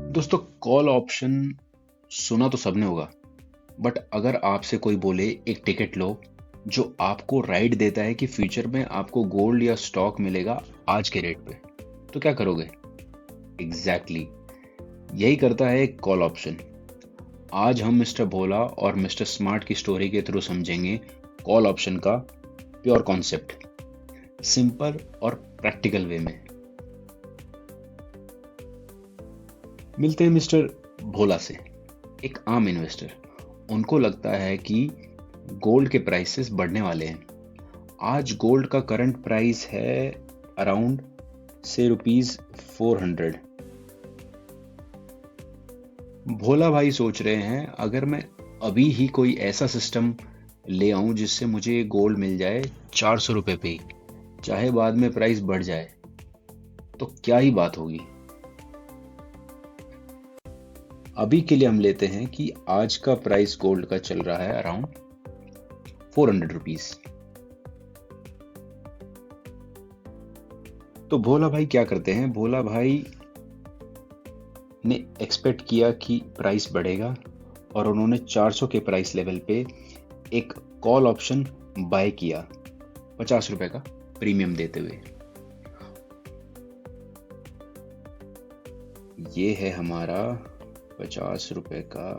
दोस्तों, call option सुना तो सबने होगा। बट अगर आपसे कोई बोले एक टिकट लो जो आपको राइट देता है कि फ्यूचर में आपको गोल्ड या स्टॉक मिलेगा आज के रेट पे, तो क्या करोगे? एग्जैक्टली यही करता है एक कॉल ऑप्शन। आज हम मिस्टर भोला और मिस्टर स्मार्ट की स्टोरी के थ्रू समझेंगे कॉल ऑप्शन का प्योर कॉन्सेप्ट, सिंपल और प्रैक्टिकल वे में। मिलते हैं मिस्टर भोला से, एक आम इन्वेस्टर। उनको लगता है कि गोल्ड के प्राइसेस बढ़ने वाले हैं। आज गोल्ड का करंट प्राइस है अराउंड से ₹400। भोला भाई सोच रहे हैं, अगर मैं अभी ही कोई ऐसा सिस्टम ले आऊं जिससे मुझे गोल्ड मिल जाए ₹400 पे ही, चाहे बाद में प्राइस बढ़ जाए, तो क्या ही बात होगी। अभी के लिए हम लेते हैं कि आज का प्राइस गोल्ड का चल रहा है अराउंड ₹400। तो भोला भाई क्या करते हैं? भोला भाई ने एक्सपेक्ट किया कि प्राइस बढ़ेगा और उन्होंने 400 के प्राइस लेवल पे एक कॉल ऑप्शन बाय किया ₹50 का प्रीमियम देते हुए। ये है हमारा ₹50 का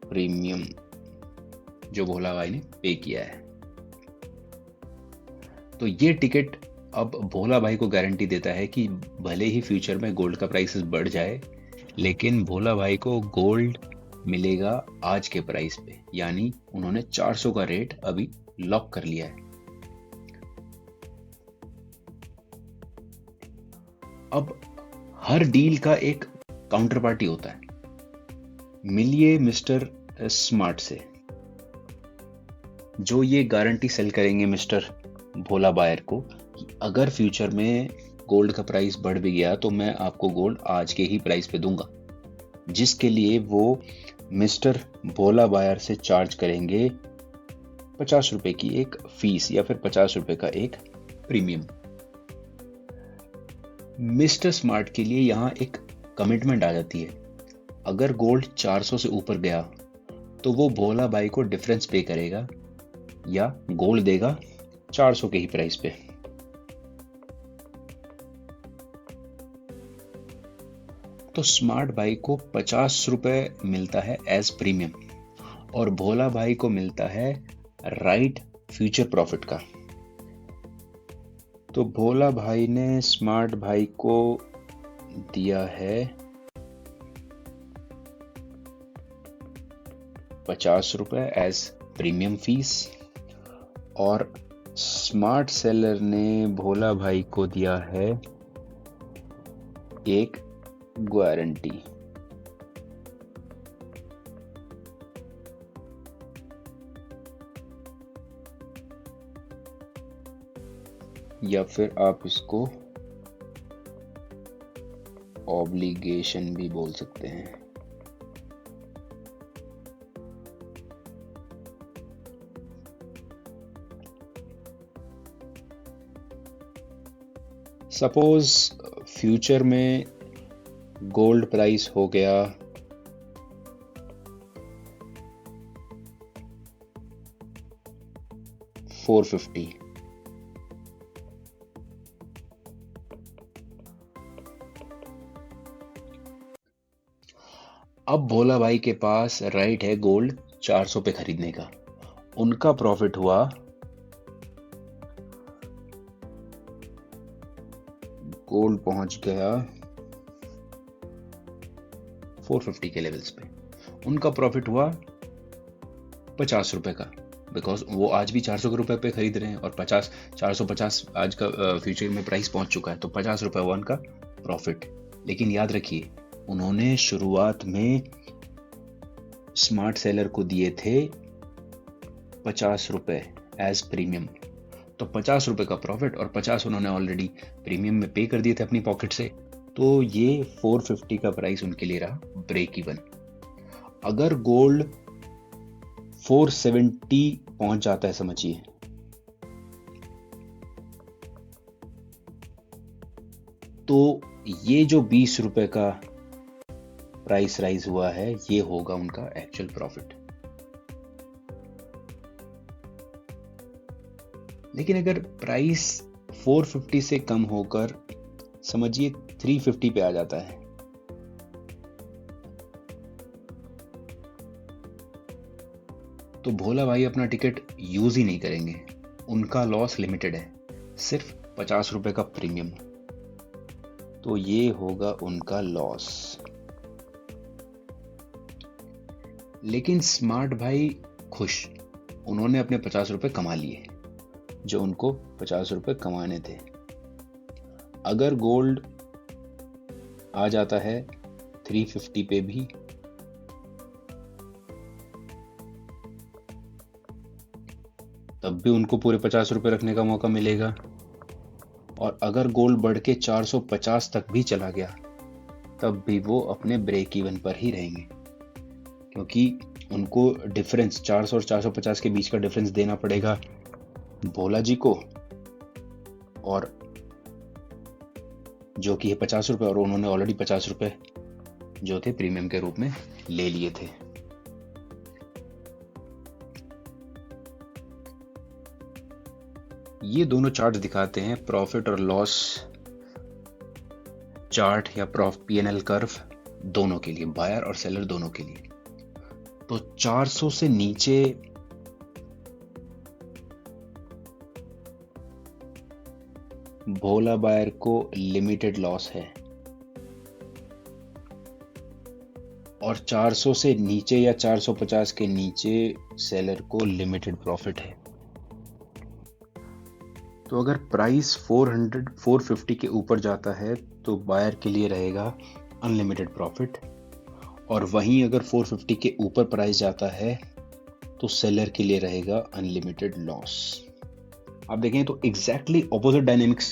प्रीमियम जो भोला भाई ने पे किया है। तो ये टिकट अब भोला भाई को गारंटी देता है कि भले ही फ्यूचर में गोल्ड का प्राइस बढ़ जाए, लेकिन भोला भाई को गोल्ड मिलेगा आज के प्राइस पे, यानी उन्होंने 400 का रेट अभी लॉक कर लिया है। अब हर डील का एक काउंटर पार्टी होता है। मिलिए मिस्टर स्मार्ट से, जो ये गारंटी सेल करेंगे मिस्टर भोला बायर को कि अगर फ्यूचर में गोल्ड का प्राइस बढ़ भी गया तो मैं आपको गोल्ड आज के ही प्राइस पे दूंगा, जिसके लिए वो मिस्टर भोला बायर से चार्ज करेंगे ₹50 की एक फीस या फिर ₹50 का एक प्रीमियम। मिस्टर स्मार्ट के लिए यहाँ एक कमिटमेंट आ जाती है। अगर गोल्ड 400 से ऊपर गया तो वो भोला भाई को डिफरेंस पे करेगा या गोल्ड देगा 400 के ही प्राइस पे। तो स्मार्ट भाई को ₹50 मिलता है एज प्रीमियम और भोला भाई को मिलता है राइट फ्यूचर प्रॉफिट का। तो भोला भाई ने स्मार्ट भाई को दिया है ₹50 एज प्रीमियम फीस और स्मार्ट सेलर ने भोला भाई को दिया है एक गारंटी। या फिर आप इसको ऑब्लिगेशन भी बोल सकते हैं। सपोज फ्यूचर में गोल्ड प्राइस हो गया $450, अब भोला भाई के पास राइट है गोल्ड 400 पे खरीदने का। उनका प्रॉफिट हुआ गोल्ड पहुंच गया 450 के लेवल्स पे, उनका प्रॉफिट हुआ ₹50 का, बिकॉज वो आज भी 400 रुपए पे खरीद रहे हैं और 450 आज का फ्यूचर में प्राइस पहुंच चुका है, तो ₹50 हुआ उनका प्रॉफिट। लेकिन याद रखिए, उन्होंने शुरुआत में स्मार्ट सेलर को दिए थे ₹50 एज प्रीमियम, तो ₹50 का प्रॉफिट और 50 उन्होंने ऑलरेडी प्रीमियम में पे कर दिए थे अपनी पॉकेट से, तो ये 450 का प्राइस उनके लिए रहा ब्रेक इवन। अगर गोल्ड 470 पहुंच जाता है, समझिए, तो ये जो 20 रुपए का प्राइस राइज हुआ है ये होगा उनका एक्चुअल प्रॉफिट। लेकिन अगर प्राइस 450 से कम होकर समझिए 350 पे आ जाता है, तो भोला भाई अपना टिकट यूज ही नहीं करेंगे। उनका लॉस लिमिटेड है, सिर्फ 50 रुपए का प्रीमियम, तो ये होगा उनका लॉस। लेकिन स्मार्ट भाई खुश, उन्होंने अपने 50 रुपए कमा लिए जो उनको 50 रुपए कमाने थे। अगर गोल्ड आ जाता है 350 पे भी, तब भी उनको पूरे 50 रुपए रखने का मौका मिलेगा। और अगर गोल्ड बढ़ के 450 तक भी चला गया, तब भी वो अपने ब्रेक इवन पर ही रहेंगे, क्योंकि उनको डिफरेंस 400 और 450 के बीच का डिफरेंस देना पड़ेगा भोला जी को, और जो कि है 50 रुपए, और उन्होंने ऑलरेडी 50 रुपए जो थे प्रीमियम के रूप में ले लिए थे। ये दोनों चार्ट दिखाते हैं प्रॉफिट और लॉस चार्ट या P&L कर्व दोनों के लिए, बायर और सेलर दोनों के लिए। तो 400 से नीचे भोला बायर को लिमिटेड लॉस है, और 400 से नीचे या 450 के नीचे सेलर को लिमिटेड प्रॉफिट है। तो अगर प्राइस 450 के ऊपर जाता है तो बायर के लिए रहेगा अनलिमिटेड प्रॉफिट, और वहीं अगर 450 के ऊपर प्राइस जाता है तो सेलर के लिए रहेगा अनलिमिटेड लॉस। आप देखें तो एग्जैक्टली ऑपोजिट डायनेमिक्स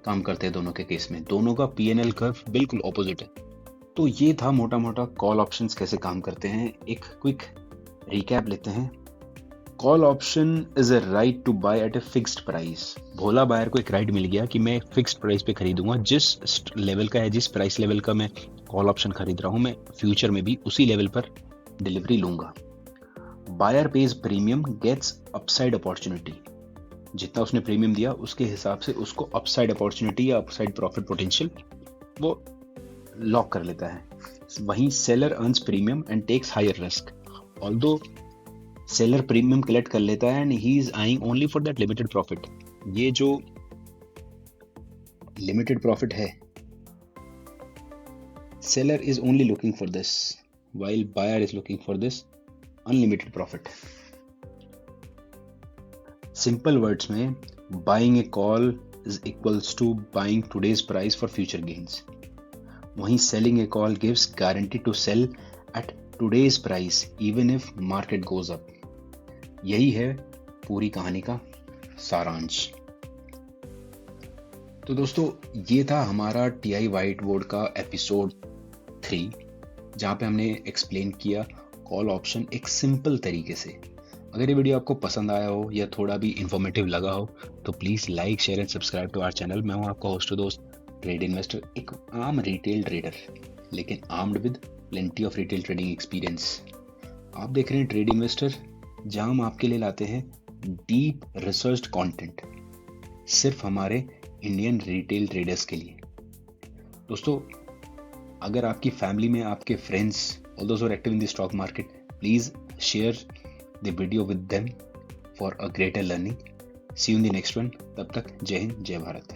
काम करते हैं दोनों के केस में, दोनों का P&L कर्व बिल्कुल ऑपोजिट है। तो ये था मोटा मोटा कॉल ऑप्शंस कैसे काम करते हैं। एक क्विक रिकैप लेते हैं। Call option is a right to buy at a fixed price. Bhola buyer को एक राइट मिल गया कि मैं फिक्स्ड प्राइस पे खरीदूंगा, जिस लेवल का है, जिस प्राइस लेवल का मैं कॉल ऑप्शन खरीद रहा हूं, मैं फ्यूचर में भी उसी लेवल पर डिलीवरी लूंगा। Buyer pays premium gets upside opportunity, जितना उसने प्रीमियम दिया उसके हिसाब से उसको अपसाइड अपॉर्चुनिटी या अपसाइड प्रॉफिट पोटेंशियल वो लॉक कर लेता है। वहीं seller earns premium and takes higher risk. Although seller premium collect कर लेता है and he is eyeing only for that limited profit. ये जो लिमिटेड प्रॉफिट है, seller is only looking for this while buyer is looking for this unlimited profit. Simple words में, buying a call is equals to buying today's price for future gains. वहीं selling a call gives guarantee to sell at today's price even if market goes up. यही है पूरी कहानी का सारांश। तो दोस्तों, ये था हमारा TI व्हाइट बोर्ड का एपिसोड 3, जहां पे हमने एक्सप्लेन किया कॉल ऑप्शन एक सिंपल तरीके से। अगर ये वीडियो आपको पसंद आया हो या थोड़ा भी इंफॉर्मेटिव लगा हो तो please like, share and subscribe to our channel. मैं हूं आपका होस्ट दोस्त ट्रेड इन्वेस्टर, एक आम रिटेल ट्रेडर, लेकिन armed with plenty of retail trading experience. आप देख रहे हैं ट्रेड इन्वेस्टर, जहां हम आपके लिए लाते हैं डीप रिसर्च्ड कंटेंट सिर्फ हमारे इंडियन रिटेल ट्रेडर्स के लिए। दोस्तों, अगर आपकी फैमिली में आपके friends all those are active in the stock market, please share the video with them for a greater learning. See you in the next one. तब तक जय हिंद, जय भारत।